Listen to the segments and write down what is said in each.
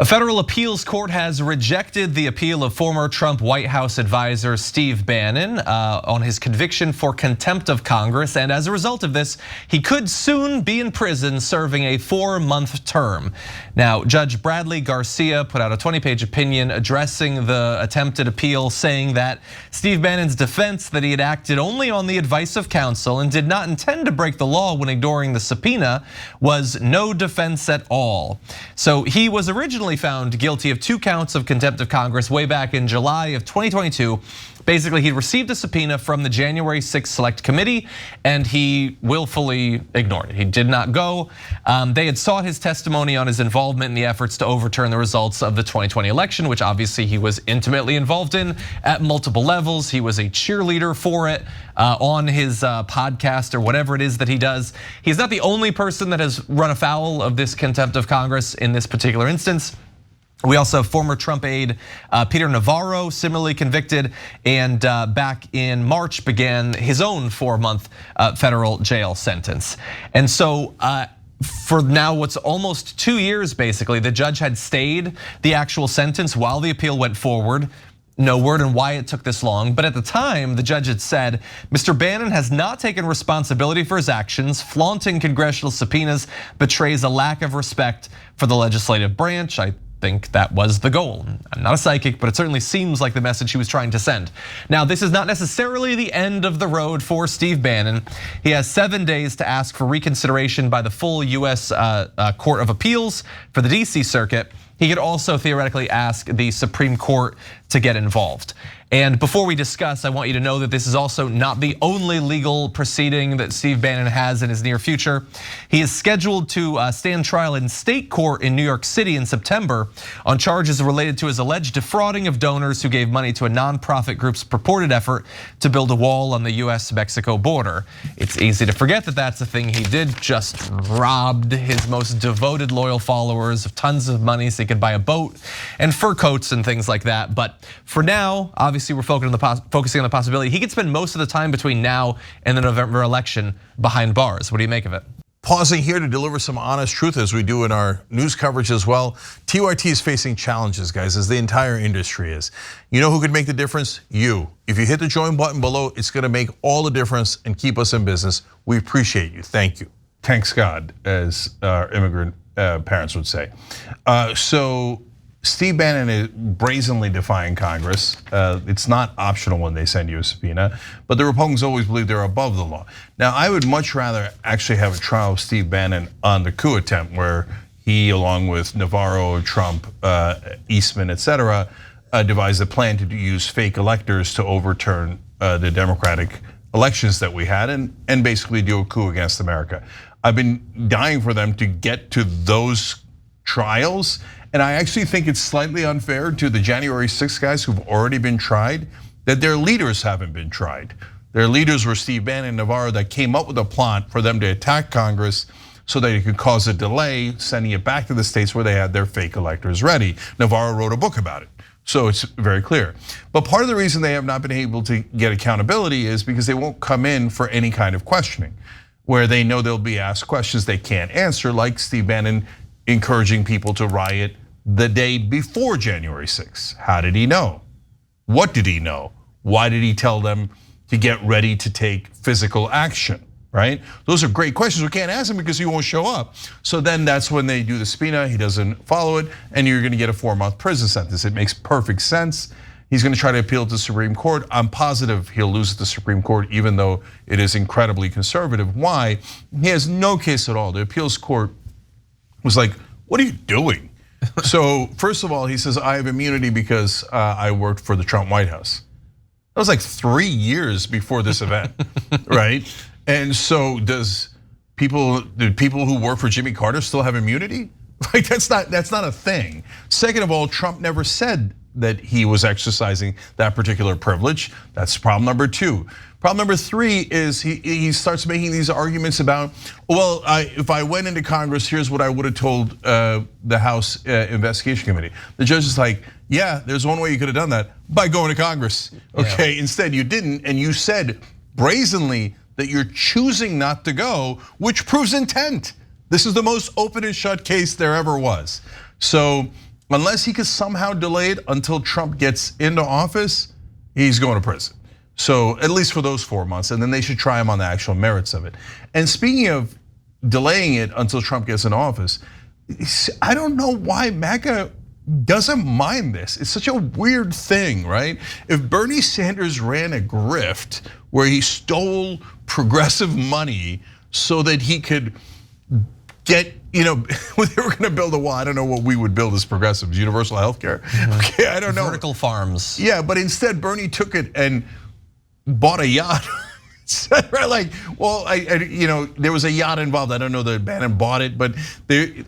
A federal appeals court has rejected the appeal of former Trump White House advisor Steve Bannon on his conviction for contempt of Congress. And as a result of this, he could soon be in prison serving a 4-month term. Now, Judge Bradley Garcia put out a 20-page opinion addressing the attempted appeal, saying that Steve Bannon's defense that he had acted only on the advice of counsel and did not intend to break the law when ignoring the subpoena was no defense at all. So he was originally found guilty of 2 counts of contempt of Congress way back in July of 2022. Basically, he received a subpoena from the January 6th Select Committee and he willfully ignored it. He did not go. They had sought his testimony on his involvement in the efforts to overturn the results of the 2020 election, which obviously he was intimately involved in at multiple levels. He was a cheerleader for it on his podcast or whatever it is that he does. He's not the only person that has run afoul of this contempt of Congress in this particular instance. We also have former Trump aide Peter Navarro, similarly convicted, and back in March began his own 4-month federal jail sentence. And so for now, what's almost 2 years basically, the judge had stayed the actual sentence while the appeal went forward. No word on why it took this long, but at the time, the judge had said, Mr. Bannon has not taken responsibility for his actions. Flaunting congressional subpoenas betrays a lack of respect for the legislative branch. I think that was the goal. I'm not a psychic, but it certainly seems like the message he was trying to send. Now, this is not necessarily the end of the road for Steve Bannon. He has 7 days to ask for reconsideration by the full US Court of Appeals for the DC Circuit. He could also theoretically ask the Supreme Court to get involved. And before we discuss, I want you to know that this is also not the only legal proceeding that Steve Bannon has in his near future. He is scheduled to stand trial in state court in New York City in September on charges related to his alleged defrauding of donors who gave money to a nonprofit group's purported effort to build a wall on the US-Mexico border. It's easy to forget that that's the thing he did, just robbed his most devoted loyal followers of tons of money so he could buy a boat and fur coats and things like that. But for now, obviously we're focusing on the possibility he could spend most of the time between now and the November election behind bars. What do you make of it? Pausing here to deliver some honest truth as we do in our news coverage as well. TYT is facing challenges, guys, as the entire industry is. You know who could make the difference? You. If you hit the join button below, it's gonna make all the difference and keep us in business. We appreciate you, thank you. Thanks God, as our immigrant parents would say. So Steve Bannon is brazenly defying Congress. It's not optional when they send you a subpoena, but the Republicans always believe they're above the law. Now, I would much rather actually have a trial of Steve Bannon on the coup attempt where he, along with Navarro, Trump, Eastman, etc., devised a plan to use fake electors to overturn the democratic elections that we had and basically do a coup against America. I've been dying for them to get to those trials. And I actually think it's slightly unfair to the January 6th guys who've already been tried that their leaders haven't been tried. Their leaders were Steve Bannon and Navarro that came up with a plot for them to attack Congress so that it could cause a delay, sending it back to the states where they had their fake electors ready. Navarro wrote a book about it, so it's very clear. But part of the reason they have not been able to get accountability is because they won't come in for any kind of questioning, where they know they'll be asked questions they can't answer, like Steve Bannon encouraging people to riot the day before January 6th. How did he know? What did he know? Why did he tell them to get ready to take physical action, right? Those are great questions. We can't ask him because he won't show up. So then that's when they do the subpoena, he doesn't follow it, and you're gonna get a 4-month prison sentence. It makes perfect sense. He's gonna try to appeal to the Supreme Court. I'm positive he'll lose at the Supreme Court, even though it is incredibly conservative. Why? He has no case at all. The appeals court was like, what are you doing? So first of all, he says, I have immunity because I worked for the Trump White House. That was like 3 years before this event, right? And so do people who work for Jimmy Carter still have immunity? Like that's not a thing. Second of all, Trump never said that he was exercising that particular privilege. That's problem number 2. Problem number 3 is he starts making these arguments about, well, if I went into Congress, here's what I would have told the House Investigation Committee. The judge is like, yeah, there's one way you could have done that, by going to Congress. Okay, yeah. Instead you didn't, and you said brazenly that you're choosing not to go, which proves intent. This is the most open and shut case there ever was. So unless he could somehow delay it until Trump gets into office, he's going to prison. So at least for those 4 months, and then they should try him on the actual merits of it. And speaking of delaying it until Trump gets in office, I don't know why MAGA doesn't mind this. It's such a weird thing, right? If Bernie Sanders ran a grift where he stole progressive money so that he could get, they were gonna build a wall. I don't know what we would build as progressives, universal health care. Okay, I don't know. Vertical farms. Yeah, but instead Bernie took it and bought a yacht. Like, well, there was a yacht involved. I don't know that Bannon bought it, but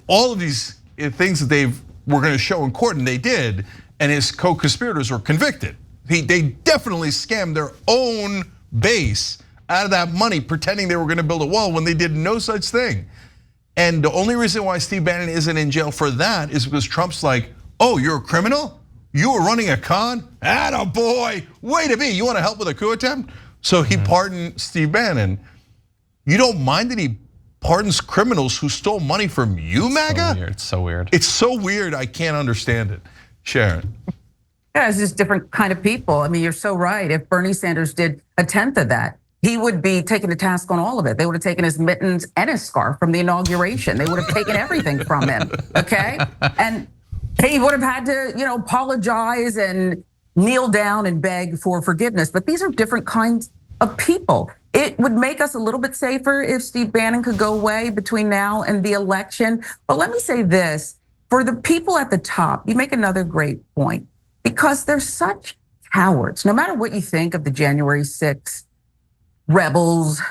all of these things that they were going to show in court, and they did, and his co-conspirators were convicted. They definitely scammed their own base out of that money, pretending they were going to build a wall when they did no such thing. And the only reason why Steve Bannon isn't in jail for that is because Trump's like, oh, you're a criminal? You were running a con? Attaboy, way to be. You want to help with a coup attempt? So he pardoned Steve Bannon. You don't mind that he pardons criminals who stole money from you, MAGA? It's so weird. It's so weird, I can't understand it. Sharon. Yeah, it's just different kind of people. I mean, you're so right. If Bernie Sanders did a tenth of that, he would be taken to task on all of it. They would have taken his mittens and his scarf from the inauguration. They would have taken everything from him, okay? And he would have had to, apologize and kneel down and beg for forgiveness. But these are different kinds of people. It would make us a little bit safer if Steve Bannon could go away between now and the election. But let me say this, for the people at the top, you make another great point, because they're such cowards. No matter what you think of the January 6th rebels,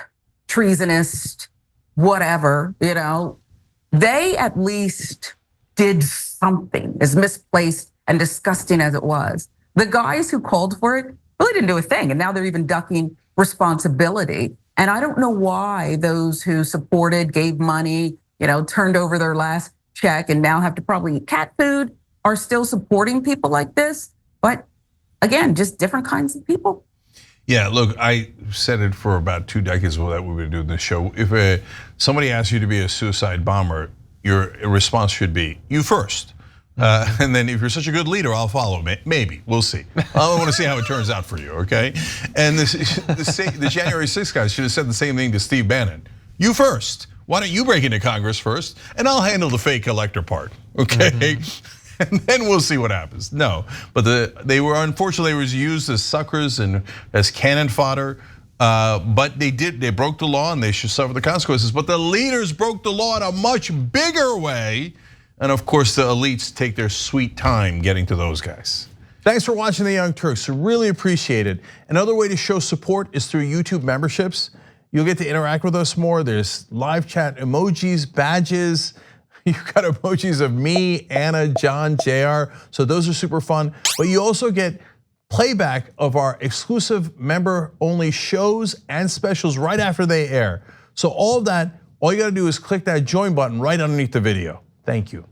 treasonous, whatever, they at least did something, as misplaced and disgusting as it was. The guys who called for it really didn't do a thing, and now they're even ducking responsibility. And I don't know why those who supported, gave money, turned over their last check and now have to probably eat cat food are still supporting people like this. But again, just different kinds of people. Yeah, look, I said it for about 2 decades that we were doing this show. If somebody asks you to be a suicide bomber, your response should be, you first. And then if you're such a good leader, I'll follow. Maybe, we'll see. I want to see how it turns out for you, okay? And the January 6th guys should have said the same thing to Steve Bannon. You first. Why don't you break into Congress first? And I'll handle the fake elector part, okay? And then we'll see what happens. No, but they were unfortunately used as suckers and as cannon fodder. But they broke the law and they should suffer the consequences. But the leaders broke the law in a much bigger way. And of course, the elites take their sweet time getting to those guys. Thanks for watching the Young Turks, really appreciate it. Another way to show support is through YouTube memberships. You'll get to interact with us more. There's live chat emojis, badges. You've got emojis of me, Anna, John, JR. So those are super fun. But you also get playback of our exclusive member-only shows and specials right after they air. So all of that, all you gotta do is click that join button right underneath the video. Thank you.